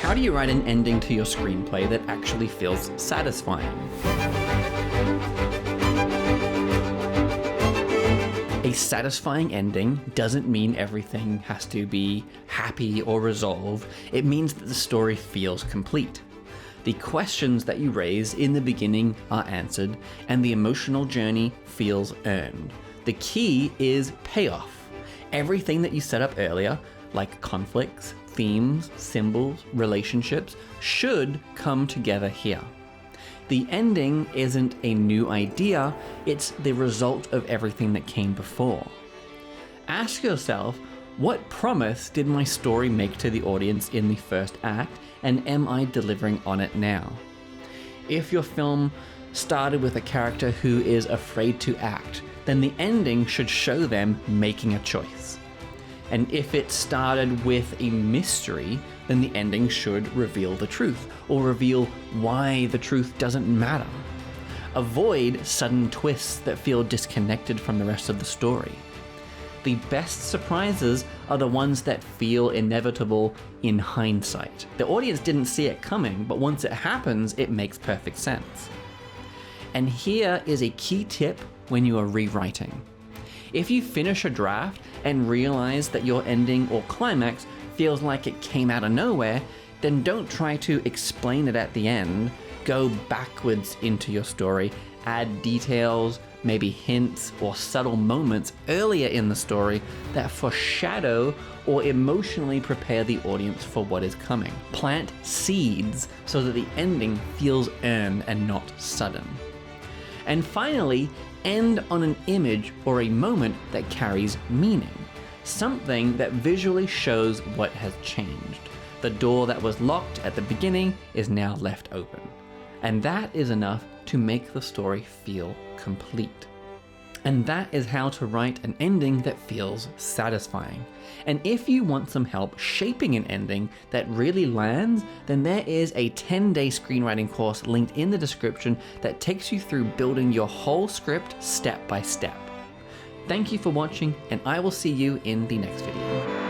How do you write an ending to your screenplay that actually feels satisfying? A satisfying ending doesn't mean everything has to be happy or resolved. It means that the story feels complete. The questions that you raise in the beginning are answered, and the emotional journey feels earned. The key is payoff. Everything that you set up earlier, like conflicts, themes, symbols, relationships, should come together here. The ending isn't a new idea, it's the result of everything that came before. Ask yourself, what promise did my story make to the audience in the first act, and am I delivering on it now? If your film started with a character who is afraid to act, then the ending should show them making a choice. And if it started with a mystery, then the ending should reveal the truth, or reveal why the truth doesn't matter. Avoid sudden twists that feel disconnected from the rest of the story. The best surprises are the ones that feel inevitable in hindsight. The audience didn't see it coming, but once it happens, it makes perfect sense. And here is a key tip when you are rewriting. If you finish a draft and realize that your ending or climax feels like it came out of nowhere, then don't try to explain it at the end. Go backwards into your story, add details, maybe hints or subtle moments earlier in the story that foreshadow or emotionally prepare the audience for what is coming. Plant seeds so that the ending feels earned and not sudden. And finally, end on an image or a moment that carries meaning. Something that visually shows what has changed. The door that was locked at the beginning is now left open. And that is enough to make the story feel complete. And that is how to write an ending that feels satisfying. And if you want some help shaping an ending that really lands, then there is a 10-day screenwriting course linked in the description that takes you through building your whole script step by step. Thank you for watching, and I will see you in the next video.